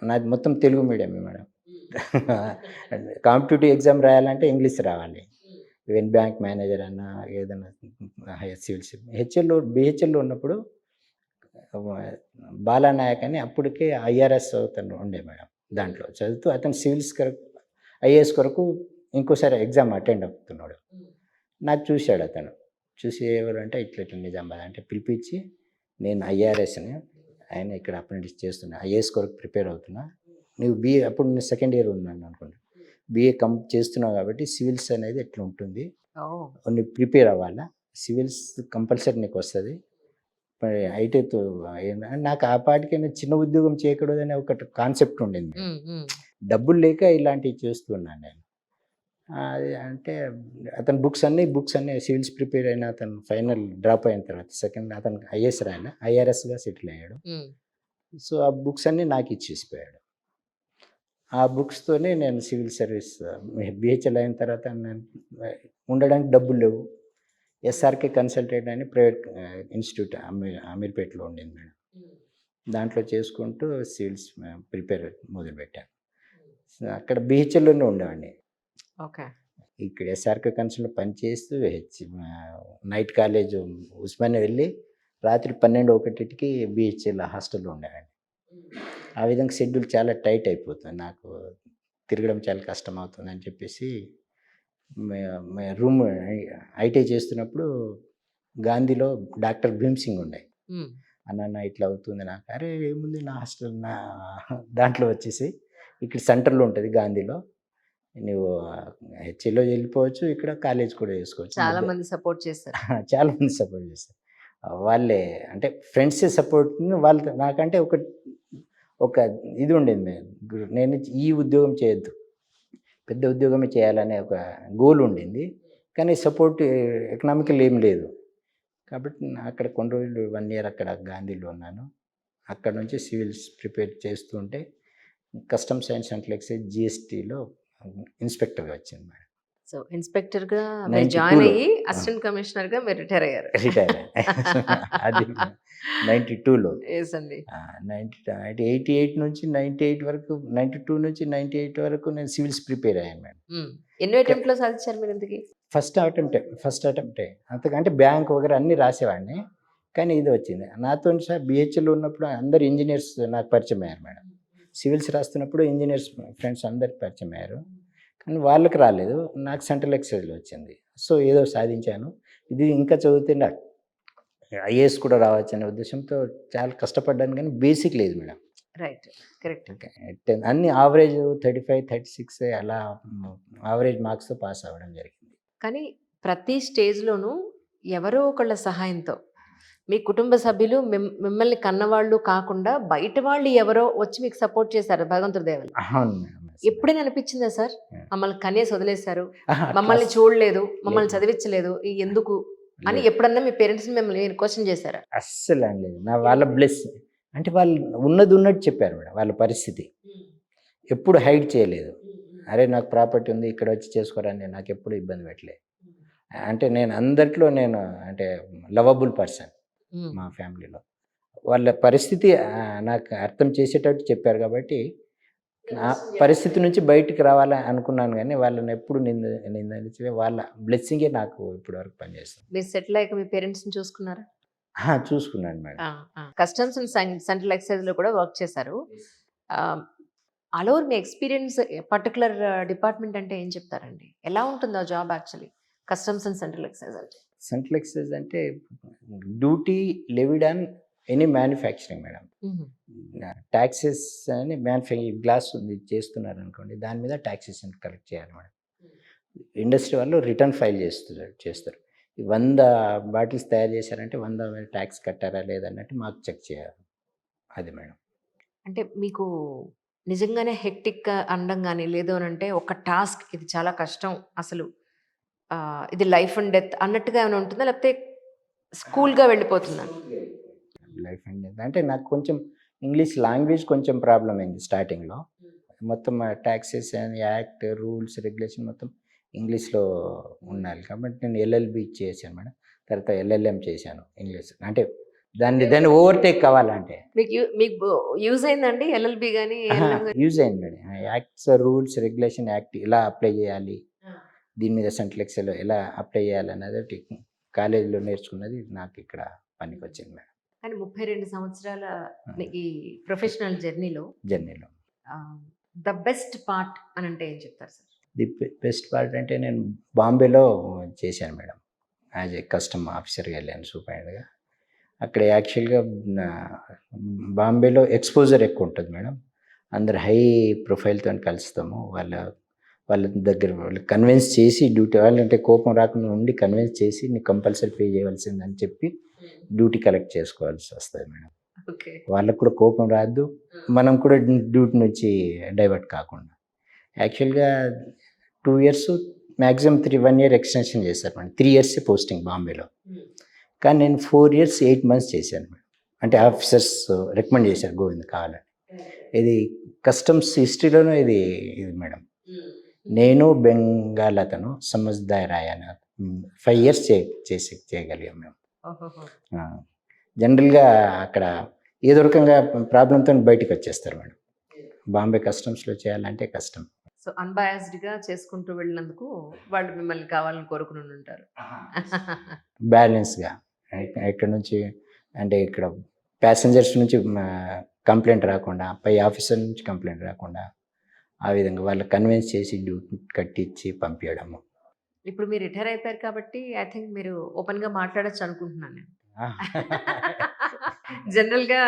నాది మొత్తం Telugu మీడియమే madam. Competitive exam రాయాలంటే ఇంగ్లీష్ రావాలి. ఈవెన్ బ్యాంక్ మేనేజర్ అన్నా, ఏదన్నా సివిల్స్ బీహెచ్ఎల్‌లో ఉన్నప్పుడు బాలానాయక్ అని అప్పటికే ఐఆర్ఎస్ అతను ఉండే మేడం. దాంట్లో చదువుతూ అతను సివిల్స్ కొరకు ఐఏఎస్ కొరకు ఇంకోసారి ఎగ్జామ్ అటెండ్ అవుతున్నాడు. నాకు చూసాడు అతను. చూసి ఎవరంటే ఇట్లా ఇట్లా నిజామాబాద్ అంటే పిలిపించి, నేను ఐఆర్ఎస్‌ని, ఆయన ఇక్కడ అప్రెంటిస్ చేస్తున్నా, ఐఏఎస్ కొరకు ప్రిపేర్ అవుతున్నా. నువ్వు బీఏ అప్పుడు నేను సెకండ్ ఇయర్ ఉన్నాను అనుకుంటా. బీఏ చేస్తున్నావు కాబట్టి సివిల్స్ అనేది ఎట్లా ఉంటుంది, ఓహ్! నువ్వు ప్రిపేర్ అవ్వాలా, సివిల్స్ కంపల్సరీ నీకు వస్తుంది. మరి ఐటీతో నాకు ఆ పాటికైనా చిన్న ఉద్యోగం చేయకూడదనే ఒక కాన్సెప్ట్ ఉండింది. డబ్బులు లేక ఇలాంటివి చేస్తున్నాను నేను. అది అంటే అతను బుక్స్ అన్నీ సివిల్స్ ప్రిపేర్ అయిన అతను ఫైనల్ డ్రాప్ అయిన తర్వాత సెకండ్ అతను ఐఏఎస్ రాయాలి, ఐఆర్ఎస్గా సెటిల్ అయ్యాడు. సో ఆ బుక్స్ అన్నీ నాకు ఇచ్చేసిపోయాడు. ఆ బుక్స్తోనే నేను సివిల్ సర్వీస్ బిహెచ్ఎల్ అయిన తర్వాత నేను ఉండడానికి డబ్బులు లేవు. ఎస్ఆర్కే కన్సల్టెంట్ అని ప్రైవేట్ ఇన్స్టిట్యూట్ అమీర్పేటలో ఉండింది మేడం. దాంట్లో చేసుకుంటూ సివిల్స్ ప్రిపేర్ మొదలుపెట్టాను. అక్కడ బిహెచ్ఎల్లోనే ఉండేవాడిని. ఓకే. ఇక్కడ ఎస్ఆర్కే కన్సల్ట్లో పనిచేస్తూ నైట్ కాలేజ్ ఉస్మానియా వెళ్ళి రాత్రి 12-1కి బిహెచ్ఎల్ హాస్టల్లో ఉండేవాడిని. ఆ విధంగా షెడ్యూల్ చాలా టైట్ అయిపోతుంది. నాకు తిరగడం చాలా కష్టం అవుతుందని చెప్పేసి రూమ్ ఐటీఐ చేస్తున్నప్పుడు గాంధీలో డాక్టర్ భీమ్ సింగ్ ఉండే. అన్న ఇట్లా అవుతుంది నాకు. అరే ఏముంది, నా హాస్టల్ నా దాంట్లో వచ్చేసి ఇక్కడ సెంటర్లో ఉంటుంది గాంధీలో, నువ్వు హెచ్ఏలో వెళ్ళిపోవచ్చు, ఇక్కడ కాలేజ్ కూడా చేసుకోవచ్చు. చాలా మంది సపోర్ట్ చేస్తారు. చాలా మంది సపోర్ట్ చేస్తారు. వాళ్ళే అంటే ఫ్రెండ్సే సపోర్ట్. వాళ్ళు నాకంటే ఒక ఇది ఉండేది, నేను ఈ ఉద్యోగం చేయొద్దు, పెద్ద ఉద్యోగమే చేయాలనే ఒక గోల్ ఉండింది. కానీ సపోర్ట్ ఎకనామికల్ ఏం లేదు. కాబట్టి అక్కడ కొన్ని రోజులు 1 ఇయర్ అక్కడ గాంధీలో ఉన్నాను. అక్కడ నుంచి సివిల్స్ ప్రిపేర్ చేస్తుంటే కస్టమ్స్ అండ్ సెంట్రల్ ఎక్సైజ్ జిఎస్టీలో ఇన్స్పెక్టర్గా వచ్చింది మేడం. సో ఇన్స్పెక్టర్గా మీరు జాయిన్ అయ్యి అసిస్టెంట్ కమిషనర్గా మీరు రిటైర్ అయ్యారు. రిటైర్ అది 92లో. అండి. 88 నుంచి 98 వరకు, 92 నుంచి 98 వరకు నేను సివిల్స్ ప్రిపేర్ అయ్యాను మేడం. ఎన్నో అటెంప్ట్లో సాధించారు మీరు ఇంతకీ? ఫస్ట్ అటెంప్టే. అంతకంటే బ్యాంక్ వగైరా అన్నీ రాసేవాడిని, కానీ ఇది వచ్చింది. నాతో బిహెచ్ఎల్లో ఉన్నప్పుడు అందరు ఇంజనీర్స్ నాకు పరిచయం అయ్యారు మేడం. సివిల్స్ రాస్తున్నప్పుడు ఇంజనీర్స్ ఫ్రెండ్స్ అందరికి పరిచయం అయ్యారు, కానీ వాళ్ళకి రాలేదు. నాకు సెంట్రల్ ఎక్సైజ్లో వచ్చింది. సో ఏదో సాధించాను. ఇది ఇంకా చదివితే నాకు ఐఏఎస్ కూడా రావచ్చు అనే ఉద్దేశంతో చాలా కష్టపడ్డాను, కానీ బేసిక్ లేదు మేడం. Right, correct. అన్ని యావరేజ్ 35, 36 అలా యావరేజ్ మార్క్స్తో పాస్ అవ్వడం జరిగింది. కానీ ప్రతి స్టేజ్లోనూ ఎవరో ఒకళ్ళ సహాయంతో మీ కుటుంబ సభ్యులు మిమ్మల్ని కన్నవాళ్ళు కాకుండా బయట వాళ్ళు ఎవరో వచ్చి మీకు సపోర్ట్ చేశారు భగవంతుడి దయ వల్ల. అవును మేడం. ఎప్పుడైనా అనిపించిందా సార్, మమ్మల్ని కనేసి వదిలేశారు, మమ్మల్ని చూడలేదు, మమ్మల్ని చదివించలేదు, ఎందుకు అని ఎప్పుడన్నా మీ పేరెంట్స్ మిమ్మల్ని క్వశ్చన్ చేశారా? అస్సలు లేదు. నా వాళ్ళ బ్లెస్ అంటే వాళ్ళు ఉన్నట్టు చెప్పారు మేడం. వాళ్ళ పరిస్థితి ఎప్పుడు హైడ్ చేయలేదు. అరే నాకు ప్రాపర్టీ ఉంది, ఇక్కడ వచ్చి చేసుకోరని నాకు ఎప్పుడు ఇబ్బంది పెట్టలేదు. అంటే నేను అందరిలో అంటే లవబుల్ పర్సన్ మా ఫ్యామిలీలో. వాళ్ళ పరిస్థితి నాకు అర్థం చేసేటట్టు చెప్పారు కాబట్టి ఆ పరిస్థితి నుంచి బయటికి రావాలని అనుకున్నాను, కానీ వాళ్ళని ఎప్పుడు నిందించే వాళ్ళ బ్లెస్సింగే నాకు ఇప్పటి వరకు పనిచేస్తుంది. మీరు సెటిల్ అయ్యాక మీ పేరెంట్స్ని చూసుకున్నారా? చూసుకున్నాను మేడం. కస్టమ్స్ అండ్ సెంట్రల్ ఎక్సైజ్లో కూడా వర్క్ చేశారు. ఆల్ ఓవర్ మీ ఎక్స్పీరియన్స్ పర్టికులర్ డిపార్ట్మెంట్ అంటే ఏం చెప్తారండి? ఎలా ఉంటుందో job actually customs and central excise అంటే? సెంట్రల్ ఎక్సైజ్ అంటే duty levied on any manufacturing madam. Taxes అని గ్లాస్ ఉంది చేస్తున్నారు అనుకోండి, దాని మీద ట్యాక్సేషన్ కలెక్ట్ చేయాలి మేడం. ఇండస్ట్రీ వాళ్ళు రిటర్న్ ఫైల్ చేస్తారు. 100 బాటిల్స్ తయారు చేశారంటే 100 ట్యాక్స్ కట్టారా లేదన్నట్టు మాకు చెక్ చేయాలి. అది మేడం. అంటే మీకు నిజంగానే హెక్టిక్ అనడం కానీ, లేదు అని అంటే ఒక టాస్క్ ఇది చాలా కష్టం అసలు, ఇది లైఫ్ అండ్ డెత్ అన్నట్టుగా ఏమైనా ఉంటుందా, లేకపోతే స్కూల్గా వెళ్ళిపోతుందా? లైఫ్ అండ్ డెత్ అంటే నాకు కొంచెం ఇంగ్లీష్ లాంగ్వేజ్ కొంచెం ప్రాబ్లం అయింది స్టార్టింగ్లో. మొత్తం taxes and act rules regulation మొత్తం ఇంగ్లీష్లో ఉండాలి కాబట్టి నేను ఎల్ఎల్బి చేశాను మేడం. తర్వాత ఎల్ఎల్ఎం చేశాను ఇంగ్లీష్. అంటే దాన్ని ఓవర్టేక్ కావాలంటే మీకు యూజ్ అయిందండి ఎల్ఎల్బి కానీ యూజ్ అయింది madam. Acts, rules, regulation act ఇలా అప్లై చేయాలి, దీని మీద సెంట్రల్ ఎలా అప్లై చేయాలి అన్నది కాలేజీలో నేర్చుకున్నది నాకు ఇక్కడ పనికి వచ్చింది మేడం. కానీ 32 సంవత్సరాల ఈ ప్రొఫెషనల్ జర్నీలో ద బెస్ట్ పార్ట్ అని అంటే ఏం చెప్తారు సార్? ది బెస్ట్ పార్ట్ అంటే నేను బాంబేలో చేశాను మేడం. యాజ్ ఏ కస్టమ్ ఆఫీసర్గా వెళ్ళాను సూపరింటెండెంట్గా. అక్కడ యాక్చువల్గా బాంబేలో ఎక్స్పోజర్ ఎక్కువ ఉంటుంది మేడం. అందరు హై ప్రొఫైల్తో కలుస్తాము. వాళ్ళ దగ్గర వాళ్ళు కన్విన్స్ చేసి డ్యూటీ, వాళ్ళంటే కోపం రాకుండా ఉండి కన్విన్స్ చేసి నీకు కంపల్సరీ పే చేయవలసిందని చెప్పి డ్యూటీ కలెక్ట్ చేసుకోవాల్సి వస్తుంది మేడం. వాళ్ళకు కూడా కోపం రాదు, మనం కూడా డ్యూటీ నుంచి డైవర్ట్ కాకుండా. యాక్చువల్గా 2 years మ్యాక్సిమం 1 year ఎక్స్టెన్షన్ చేశారు మేడం. 3 years పోస్టింగ్ బాంబేలో. కానీ నేను 4 years 8 months చేశాను మేడం. అంటే ఆఫీసర్స్ రికమెండ్ చేశారు గోవింద్ కావాలని. ఇది కస్టమ్స్ హిస్టరీలోనే ఇది మేడం. నేను బెంగాల్ అతను సమజ్దార్ రాయ్ అని 5 years చేయగలిగాం మేము. జనరల్గా అక్కడ ఏదో రకంగా ప్రాబ్లంతో బయటకు వచ్చేస్తారు మేడం. బాంబే కస్టమ్స్లో చేయాలంటే కష్టం. సో అన్బయాస్డ్గా చేసుకుంటూ వెళ్ళినందుకు వాళ్ళు మిమ్మల్ని కావాలని కోరుకుని ఉంటారు. బ్యాలెన్స్గా ఇక్కడ నుంచి అంటే ఇక్కడ ప్యాసింజర్స్ నుంచి కంప్లైంట్ రాకుండా, పై ఆఫీసర్ నుంచి కంప్లైంట్ రాకుండా ఆ విధంగా వాళ్ళు కన్విన్స్ చేసి డ్యూటీ కట్టించి పంపించడము. ఇప్పుడు మీరు రిటైర్ అయిపోయారు కాబట్టి ఐ థింక్ మీరు ఓపెన్గా మాట్లాడచ్చు అనుకుంటున్నాను నేను. జనరల్గా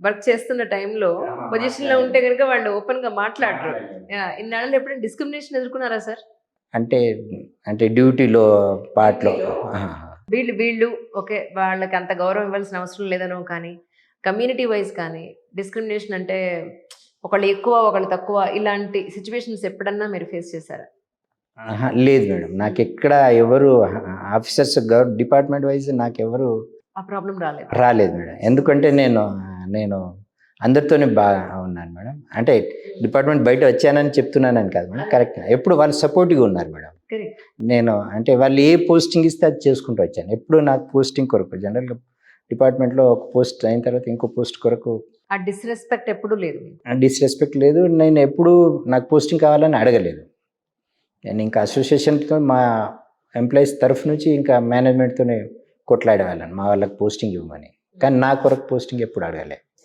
వర్క్ చేస్తున్న టైంలో పొజిషన్లో ఉంటే కనుక వాళ్ళు ఓపెన్గా మాట్లాడరు. ఇన్నాళ్ళు ఎప్పుడైనా డిస్క్రిమినేషన్ ఎదుర్కొన్నారా సార్? అంటే డ్యూటీలో పార్ట్లో వీళ్ళు ఓకే వాళ్ళకి అంత గౌరవం ఇవ్వాల్సిన అవసరం లేదనో, కానీ కమ్యూనిటీ వైజ్ కానీ డిస్క్రిమినేషన్ అంటే ఒకళ్ళు ఎక్కువ ఒకళ్ళు తక్కువ ఇలాంటి సిచ్యువేషన్స్ ఎప్పుడన్నా మీరు ఫేస్ చేశారా? లేదు మేడం, నాకు ఎక్కడ ఎవరు ఆఫీసర్స్ డిపార్ట్మెంట్ వైజ్ నాకు ఎవరు ఆ ప్రాబ్లం రాలేదు మేడం. ఎందుకంటే నేను అందరితోనే బాగా ఉన్నాను మేడం. అంటే డిపార్ట్మెంట్ బయట వచ్చానని చెప్తున్నానని కాదు మేడం, కరెక్ట్. ఎప్పుడు వాళ్ళు సపోర్టివ్గా ఉన్నారు మేడం. నేను అంటే వాళ్ళు ఏ పోస్టింగ్ ఇస్తే అది చేసుకుంటూ వచ్చాను. ఎప్పుడు నాకు పోస్టింగ్ కొరకు, జనరల్గా డిపార్ట్మెంట్లో ఒక పోస్ట్ అయిన తర్వాత ఇంకో పోస్ట్ కొరకు ఆ డిస్రెస్పెక్ట్ ఎప్పుడు లేదు. డిస్రెస్పెక్ట్ లేదు. నేను ఎప్పుడు నాకు పోస్టింగ్ కావాలని అడగలేదు. నేను ఇంకా అసోసియేషన్తో మా ఎంప్లాయీస్ తరఫు నుంచి ఇంకా మేనేజ్మెంట్తోనే కొట్లాడేవాళ్ళని మా వాళ్ళకి పోస్టింగ్ ఇవ్వమని. కానీ నా కొరకు పోస్టింగ్ ఎప్పుడు అడగలేదు.